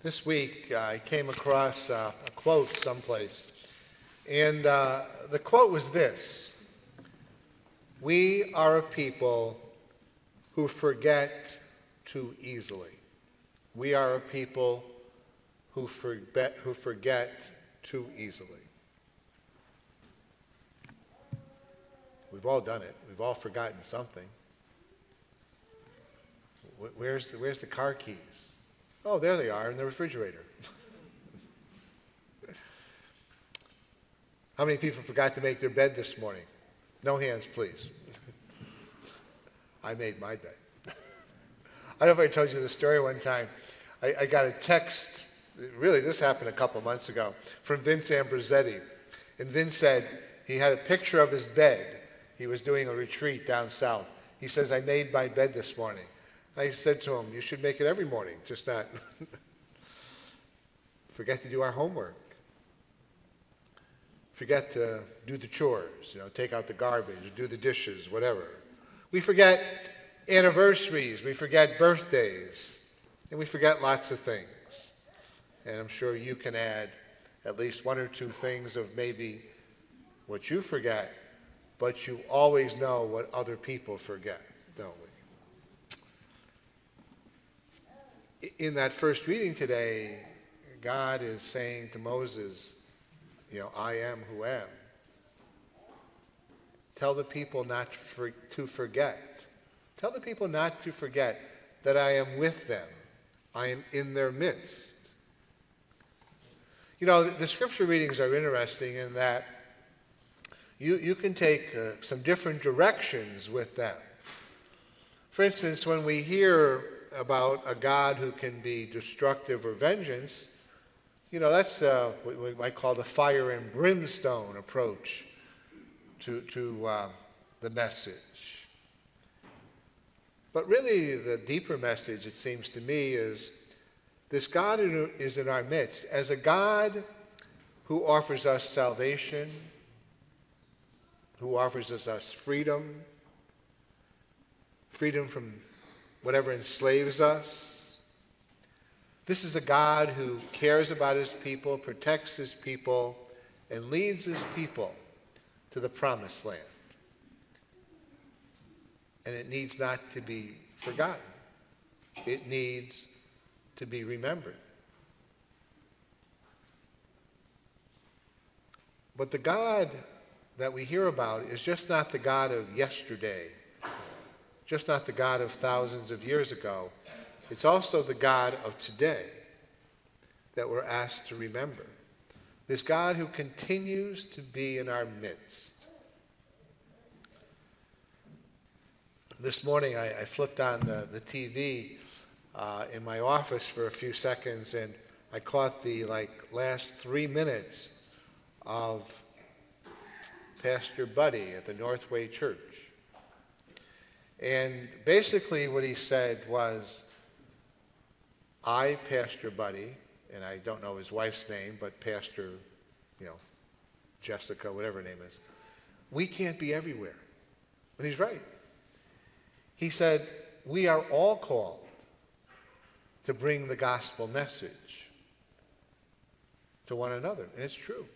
This week I came across a quote someplace, and the quote was this: "We are a people who forget too easily." We are a people who forget too easily. We've all done it. We've all forgotten something. Where's the car keys? Oh, there they are in the refrigerator. How many people forgot to make their bed this morning? No hands, please. I made my bed. I don't know if I told you the story one time. I got a text, really this happened a couple months ago, from Vince Ambrosetti. And Vince said he had a picture of his bed. He was doing a retreat down south. He says, "I made my bed this morning." I said to him, "You should make it every morning, just not forget to do our homework. Forget to do the chores, take out the garbage, do the dishes, whatever." We forget anniversaries, we forget birthdays, and we forget lots of things. And I'm sure you can add at least one or two things of maybe what you forget, but you always know what other people forget, don't we? In that first reading today, God is saying to Moses, "I am who am." Tell the people not to forget. Tell the people not to forget that I am with them. I am in their midst. The scripture readings are interesting in that you can take some different directions with them. For instance, when we hear about a God who can be destructive or vengeance, that's what we might call the fire and brimstone approach to the message. But really the deeper message, it seems to me, is this God who is in our midst as a God who offers us salvation, who offers us freedom from whatever enslaves us. This is a God who cares about his people, protects his people, and leads his people to the promised land. And it needs not to be forgotten. It needs to be remembered. But the God that we hear about is just not the God of yesterday, just not the God of thousands of years ago. It's also the God of today that we're asked to remember. This God who continues to be in our midst. This morning I flipped on the TV in my office for a few seconds, and I caught the last 3 minutes of Pastor Buddy at the Northway Church. And basically what he said was, I, Pastor Buddy, and I don't know his wife's name, but Pastor, Jessica, whatever her name is, we can't be everywhere. And he's right. He said, we are all called to bring the gospel message to one another. And it's true.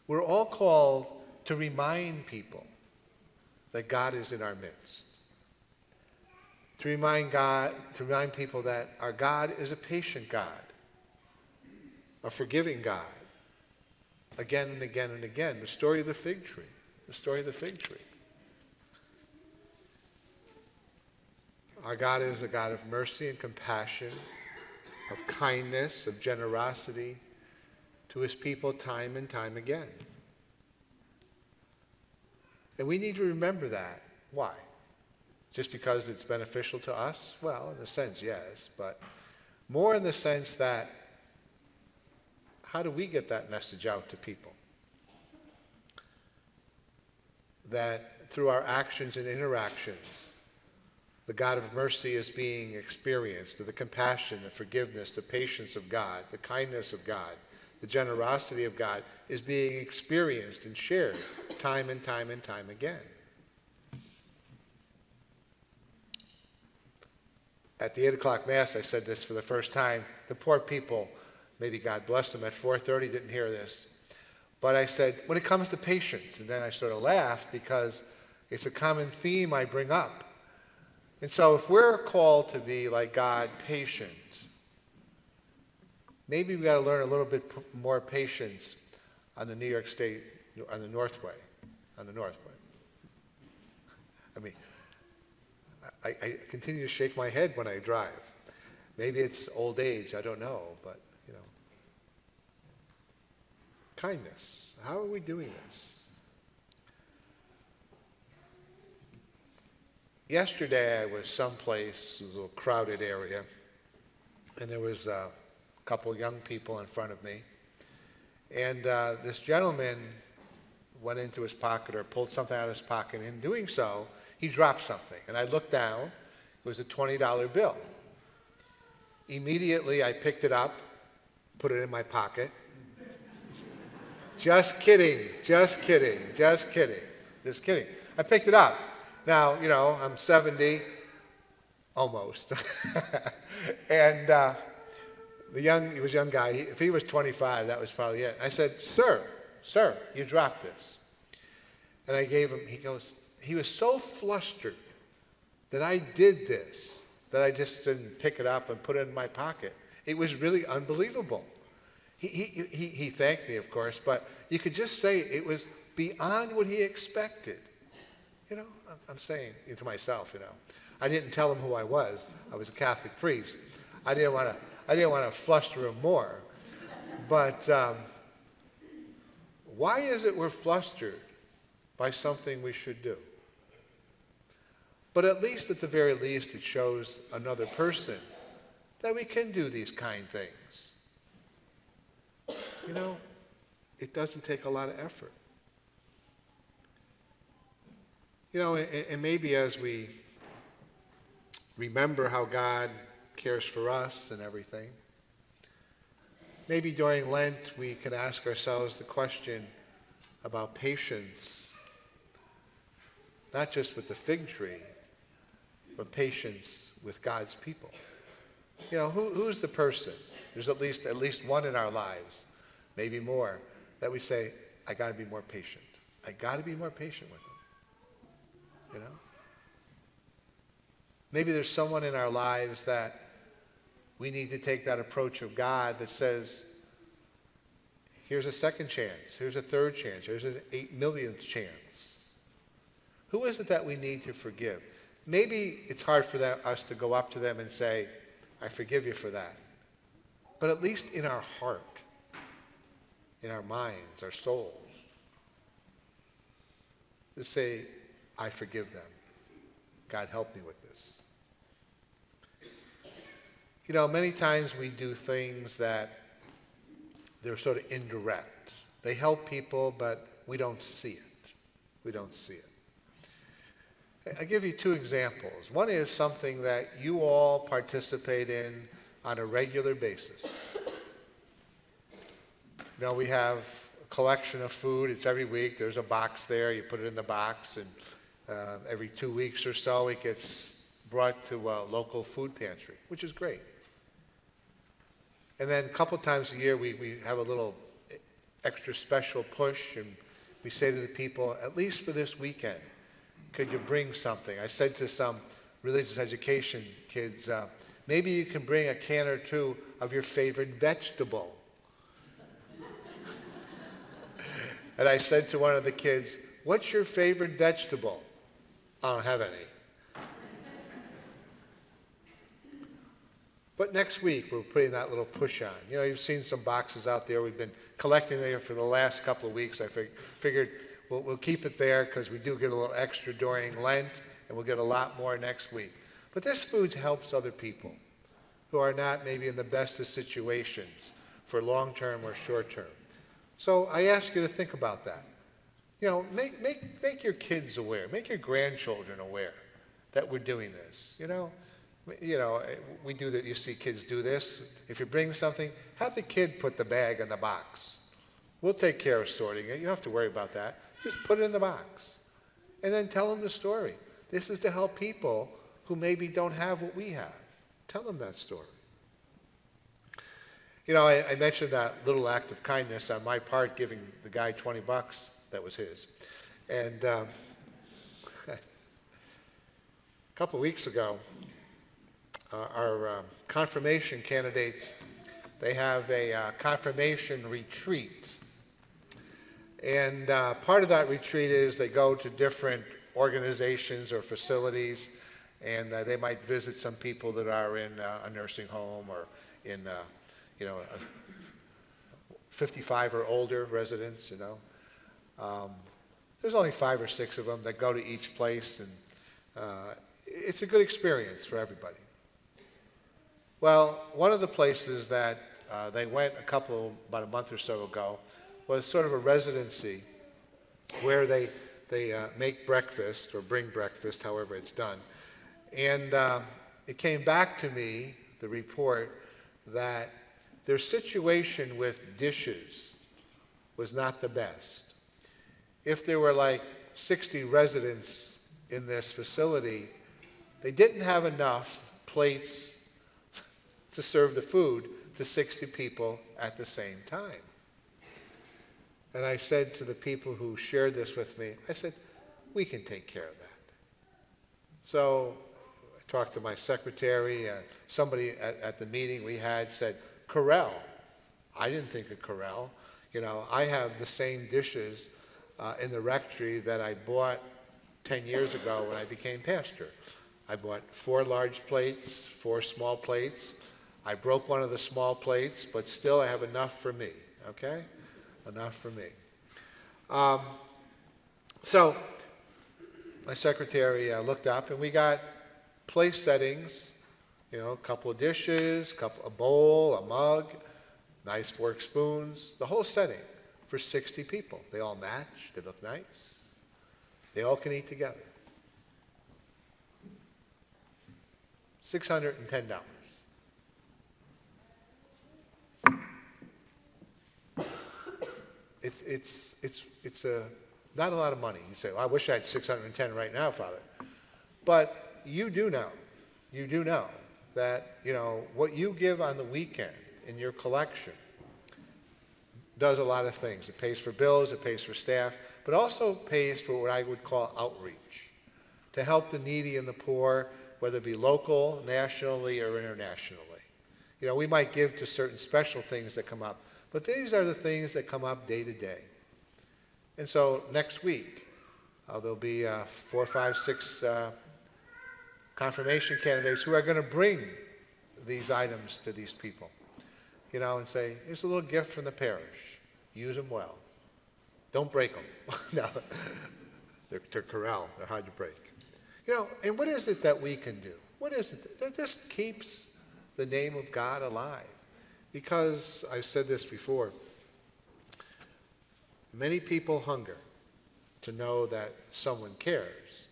We're all called to remind people that God is in our midst. To remind people that our God is a patient God, a forgiving God. Again and again and again. The story of the fig tree. The story of the fig tree. Our God is a God of mercy and compassion, of kindness, of generosity to his people time and time again. And we need to remember that. Why? Just because it's beneficial to us? Well, in a sense, yes, but more in the sense that how do we get that message out to people? That through our actions and interactions, the God of mercy is being experienced, the compassion, the forgiveness, the patience of God, the kindness of God, the generosity of God is being experienced and shared time and time and time again. At the 8 o'clock Mass, I said this for the first time. The poor people, maybe God bless them, at 4:30 didn't hear this. But I said, when it comes to patience, and then I sort of laughed because it's a common theme I bring up. And so if we're called to be like God, patient, maybe we got to learn a little bit more patience on the New York State, on the Northway, I mean, I continue to shake my head when I drive. Maybe it's old age, I don't know, but, you know. Kindness. How are we doing this? Yesterday I was someplace, it was a little crowded area, and there was a couple young people in front of me. And this gentleman went into his pocket or pulled something out of his pocket. In doing so, he dropped something. And I looked down. It was a $20 bill. Immediately, I picked it up, put it in my pocket. Just kidding, just kidding, just kidding, just kidding. I picked it up. Now, you know, I'm 70, almost. And he was a young guy. If he was 25, that was probably it. I said, sir, you dropped this. And I gave him, he was so flustered that I did this, that I just didn't pick it up and put it in my pocket. It was really unbelievable. He thanked me, of course, but you could just say it was beyond what he expected. You know, I'm saying to myself, you know. I didn't tell him who I was. I was a Catholic priest. I didn't want to fluster him more. But why is it we're flustered by something we should do? But at the very least, it shows another person that we can do these kind things. You know, it doesn't take a lot of effort. You know, and maybe as we remember how God cares for us and everything, maybe during Lent we can ask ourselves the question about patience, not just with the fig tree, but patience with God's people. You know, who's the person? There's at least one in our lives, maybe more, that we say, I got to be more patient. I got to be more patient with them. You know? Maybe there's someone in our lives that we need to take that approach of God that says, here's a second chance, here's a third chance, here's an 8 millionth chance. Who is it that we need to forgive? Maybe it's hard for us to go up to them and say, I forgive you for that. But at least in our heart, in our minds, our souls, to say, I forgive them. God, help me with this. You know, many times we do things that they're sort of indirect. They help people, but we don't see it. We don't see it. I'll give you two examples. One is something that you all participate in on a regular basis. You know, we have a collection of food. It's every week. There's a box there. You put it in the box, and every 2 weeks or so it gets brought to a local food pantry, which is great. And then a couple times a year we have a little extra special push, and we say to the people, at least for this weekend, could you bring something? I said to some religious education kids, maybe you can bring a can or two of your favorite vegetable. And I said to one of the kids, what's your favorite vegetable? I don't have any. But next week, we're putting that little push on. You know, you've seen some boxes out there. We've been collecting there for the last couple of weeks. I figured we'll keep it there because we do get a little extra during Lent, and we'll get a lot more next week. But this food helps other people who are not maybe in the best of situations for long-term or short-term. So I ask you to think about that. You know, make your kids aware, make your grandchildren aware that we're doing this. You know, we do that. You see kids do this. If you bring something, have the kid put the bag in the box. We'll take care of sorting it. You don't have to worry about that. Just put it in the box. And then tell them the story. This is to help people who maybe don't have what we have. Tell them that story. You know, I mentioned that little act of kindness on my part, giving the guy $20. That was his. And a couple of weeks ago, our confirmation candidates, they have a confirmation retreat. And part of that retreat is they go to different organizations or facilities, and they might visit some people that are in a nursing home or in, 55 or older residents, you know. There's only 5 or 6 of them that go to each place, and it's a good experience for everybody. Well, one of the places that they went about a month or so ago was sort of a residency where they make breakfast or bring breakfast, however it's done. And it came back to me, the report, that their situation with dishes was not the best. If there were like 60 residents in this facility, they didn't have enough plates to serve the food to 60 people at the same time. And I said to the people who shared this with me, I said, we can take care of that. So I talked to my secretary, and somebody at the meeting we had said, Corral. I didn't think of Corral. You know, I have the same dishes in the rectory that I bought 10 years ago when I became pastor. I bought 4 large plates, 4 small plates. I broke one of the small plates, but still I have enough for me, okay? Enough for me. So my secretary looked up, and we got place settings, you know, a couple of dishes, a bowl, a mug, nice fork, spoons, the whole setting for 60 people. They all match, they look nice. They all can eat together. $610. It's not a lot of money. You say, well, I wish I had 610 right now, Father. But you do know that, you know, what you give on the weekend in your collection does a lot of things. It pays for bills, it pays for staff, but also pays for what I would call outreach, to help the needy and the poor, whether it be local, nationally, or internationally. You know, we might give to certain special things that come up, but these are the things that come up day to day. And so next week, there'll be 4, 5, 6 confirmation candidates who are going to bring these items to these people, you know, and say, here's a little gift from the parish. Use them well. Don't break them. No, they're Corral. They're hard to break. You know, and what is it that we can do? What is it that this keeps the name of God alive? Because I've said this before, many people hunger to know that someone cares,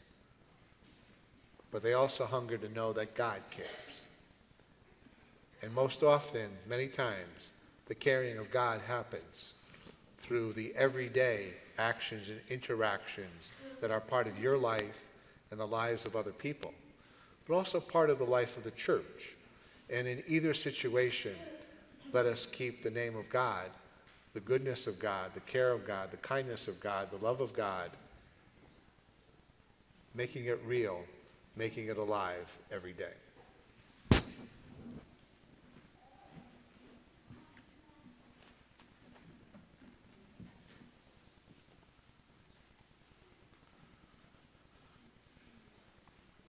but they also hunger to know that God cares. And most often, many times, the caring of God happens through the everyday actions and interactions that are part of your life and the lives of other people, but also part of the life of the church. And in either situation, let us keep the name of God, the goodness of God, the care of God, the kindness of God, the love of God, making it real, making it alive every day.